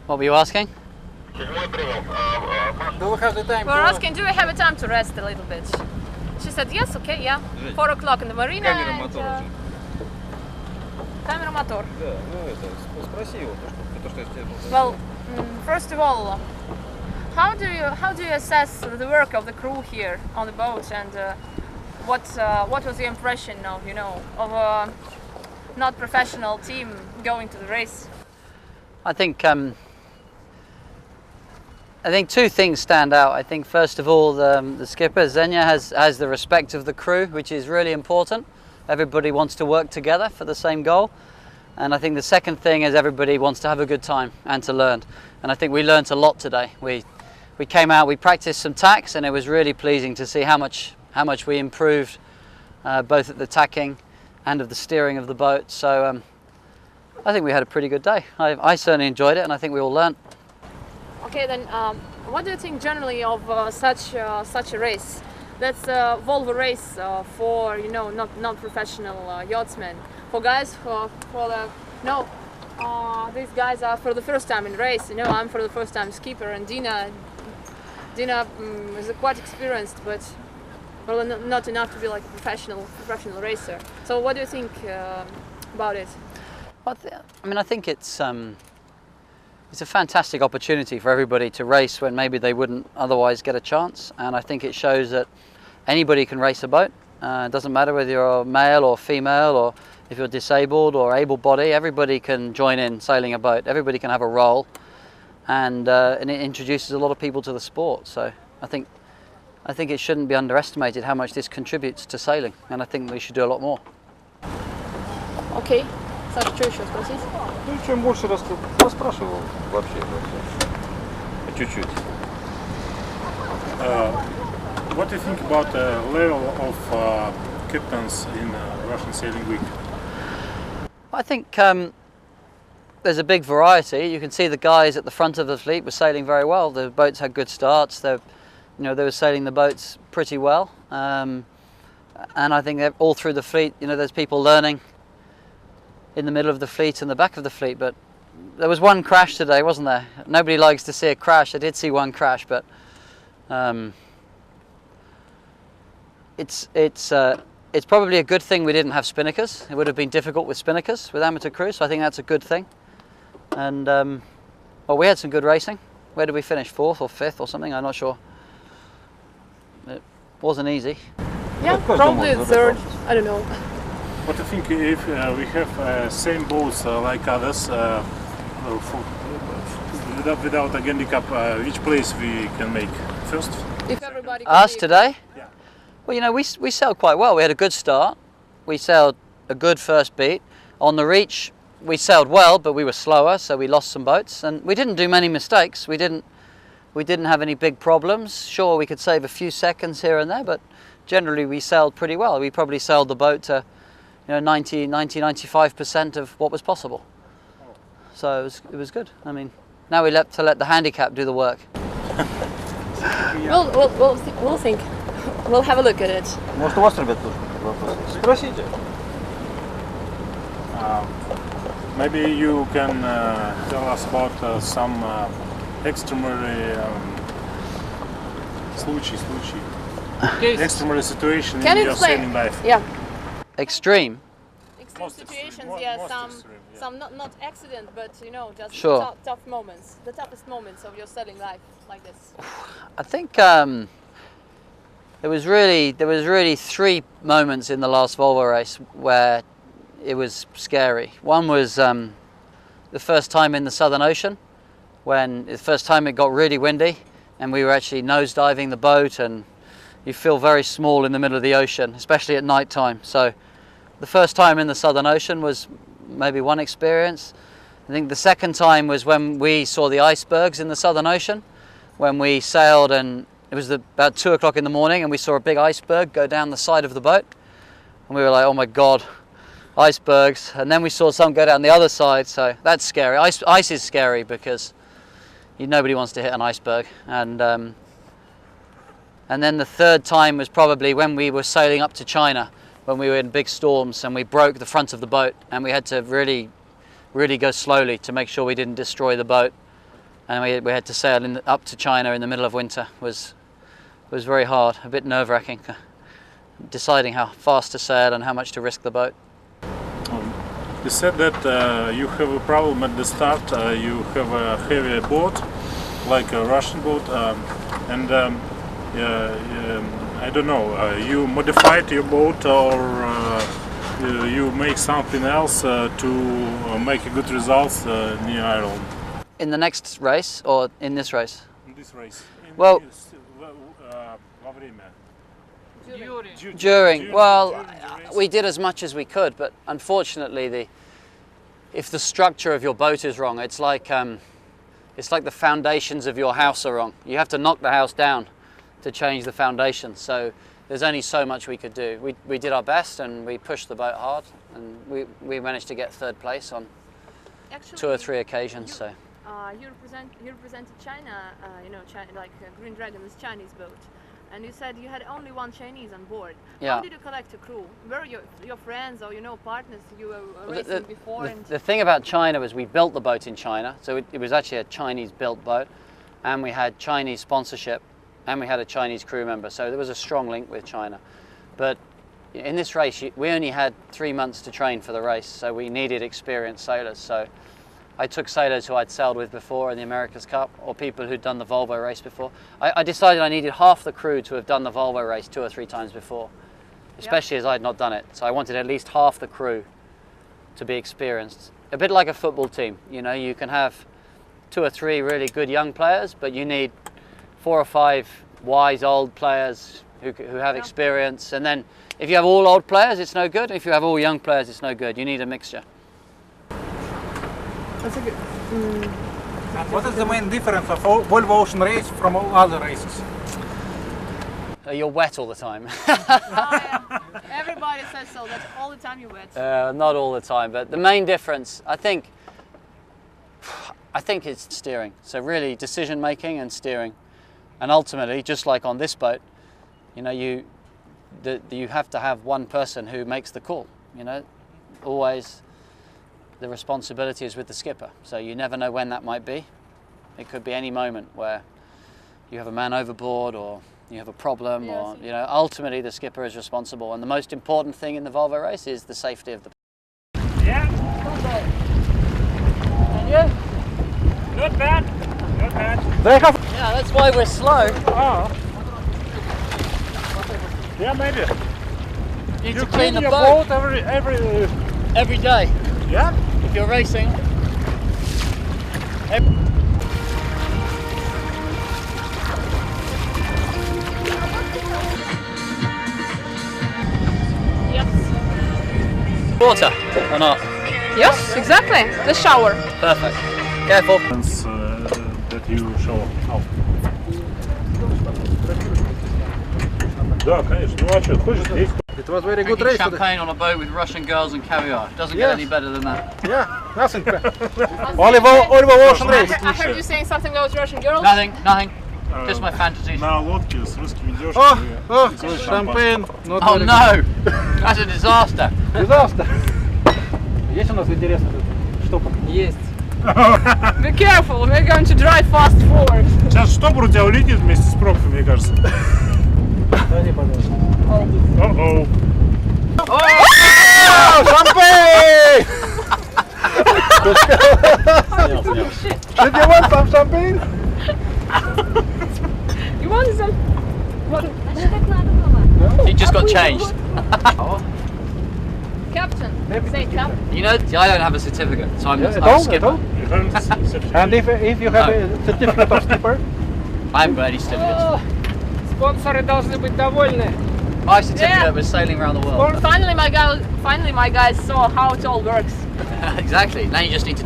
What were you asking? Do we have the time? We're asking, do we have a time to rest a little bit? She said yes, okay, yeah. 4 o'clock in the marina. Камера мотора уже. Камера мотор. Да, ну это, спроси его, то, что я тебе был. Well, first of all, how do you assess the work of the crew here on the boat, and what was the impression of a not professional team going to the race? I think two things stand out. I think first of all the skipper Zenya has the respect of the crew, which is really important. Everybody wants to work together for the same goal. And I think the second thing is everybody wants to have a good time and to learn. And I think we learnt a lot today. We came out, we practiced some tacks, and it was really pleasing to see how much we improved both at the tacking and of the steering of the boat. So I think we had a pretty good day. I certainly enjoyed it, and I think we all learnt. Okay, then what do you think generally of such a race? That's a Volvo race for not professional yachtsmen. For guys these guys are for the first time in race. I'm for the first time skipper, and Dina is quite experienced, but well, not enough to be like a professional racer. So what do you think about it? I think it's a fantastic opportunity for everybody to race when maybe they wouldn't otherwise get a chance, and I think it shows that anybody can race a boat. It doesn't matter whether you're male or female, or if you're disabled or able-bodied, everybody can join in sailing a boat. Everybody can have a role, and it introduces a lot of people to the sport. So I think it shouldn't be underestimated how much this contributes to sailing, and I think we should do a lot more. Okay. Саша, что еще спросить? Ну, чем больше поспрашивал вообще. Чуть-чуть. What do you think about the level of captains in Russian Sailing Week? I think there's a big variety. You can see the guys at the front of the fleet were sailing very well. The boats had good starts. They were sailing the boats pretty well. And I think all through the fleet, there's people learning in the middle of the fleet and the back of the fleet. But there was one crash today, wasn't there? Nobody likes to see a crash. I did see one crash, but it's probably a good thing we didn't have spinnakers. It would have been difficult with spinnakers with amateur crews, so I think that's a good thing. And well, we had some good racing. Where did we finish? 4th or 5th or something? I'm not sure. It wasn't easy. Yeah, probably 3rd. I don't know. What do you think if we have same boats like others, without a handicap, which place we can make first? If everybody can Us today? Yeah. Well, we sailed quite well. We had a good start. We sailed a good first beat. On the reach, we sailed well, but we were slower, so we lost some boats. And we didn't do many mistakes. We didn't have any big problems. Sure, we could save a few seconds here and there, but generally we sailed pretty well. We probably sailed the boat to 95% of what was possible. So it was good. I mean, now we let the handicap do the work. We'll think. We'll have a look at it. Может, у вас, ребят, тоже вопросы? Спросите. Maybe you can tell us about some extraordinary extraordinary situation in your sailing life. Yeah. Extreme Situations, most yeah. extreme, yeah. Some not accident, but just Sure. tough moments. The toughest moments of your sailing life, like this. I think there was really 3 moments in the last Volvo race where it was scary. One was the first time in the Southern Ocean, when the first time it got really windy and we were actually nosediving the boat, and you feel very small in the middle of the ocean, especially at night time. So the first time in the Southern Ocean was maybe one experience. I think the second time was when we saw the icebergs in the Southern Ocean, when we sailed, and it was about 2 o'clock in the morning, and we saw a big iceberg go down the side of the boat, and we were like, oh my God, icebergs. And then we saw some go down the other side, so that's scary. Ice is scary because nobody wants to hit an iceberg. And then the third time was probably when we were sailing up to China, when we were in big storms and we broke the front of the boat, and we had to really go slowly to make sure we didn't destroy the boat. and we had to sail up to China in the middle of winter. Was very hard, a bit nerve-wracking, deciding how fast to sail and how much to risk the boat. You said that you have a problem at the start. You have a heavy boat, like a Russian boat, and I don't know. You modified your boat, or you make something else to make a good results near Ireland. In the next race, or in this race? In this race. Well, during, well, we did as much as we could, but unfortunately, if the structure of your boat is wrong, it's like the foundations of your house are wrong. You have to knock the house down to change the foundations. So there's only so much we could do. We did our best and we pushed the boat hard, and we managed to get third place on Actually, 2 or 3 occasions. So you represented China, China, like Green Dragon is Chinese boat, and you said you had only one Chinese on board. Yeah. How did you collect a crew? Were your friends or partners you were racing before? The thing about China was we built the boat in China, so it was actually a Chinese-built boat, and we had Chinese sponsorship, and we had a Chinese crew member, so there was a strong link with China. But in this race, we only had 3 months to train for the race, so we needed experienced sailors. So I took sailors who I'd sailed with before in the America's Cup, or people who'd done the Volvo race before. I decided I needed half the crew to have done the Volvo race 2 or 3 times before, especially as I'd not done it. So I wanted at least half the crew to be experienced. A bit like a football team, you can have 2 or 3 really good young players, but you need 4 or 5 wise old players who have experience. And then if you have all old players, it's no good. If you have all young players, it's no good. You need a mixture. That's a good. And what is the main difference of Volvo Ocean Race from all other races? You're wet all the time. Everybody says so, that all the time you're wet. Not all the time, but the main difference, I think it's steering. So really decision making and steering. And ultimately, just like on this boat, you have to have one person who makes the call. Always the responsibility is with the skipper. So you never know when that might be. It could be any moment where you have a man overboard, or you have a problem, or ultimately the skipper is responsible. And the most important thing in the Volvo race is the safety of the. Yeah. And you? Not bad. Not bad. Yeah, that's why we're slow. Oh. Yeah, maybe. You need You to clean the your boat every day. Yeah. If you're racing. Yes. Water or not? Yes, exactly. The shower. Perfect. Careful. That you show off. Да, конечно. Ну а что, хочешь здесь? It was very good Drinking race. champagne on a boat with Russian girls and caviar. Doesn't get any better than that. Yeah, nothing. Volvo Ocean Race. I heard you saying something about Russian girls. Nothing. Just my fantasies. На лодке с русскими девушками. Champagne. Oh no! That's a disaster. Disaster. Есть у нас интересная штука? Есть. Be careful, we're going to drive fast forward. Сейчас штопор у тебя улетит вместе с пробкой, мне кажется. Дай, пожалуйста. О-оу. Champagne! Did you want some champagne? You want some? What? He just got changed. Captain. Say captain. I don't have a certificate, so I'm a Don't. skipper. And if you have a certificate of skipper? I haven't got any certificates. Спонсоры должны быть довольны. My certificate was sailing around the world. Finally, my guys saw how it all works. Exactly. Now you just need to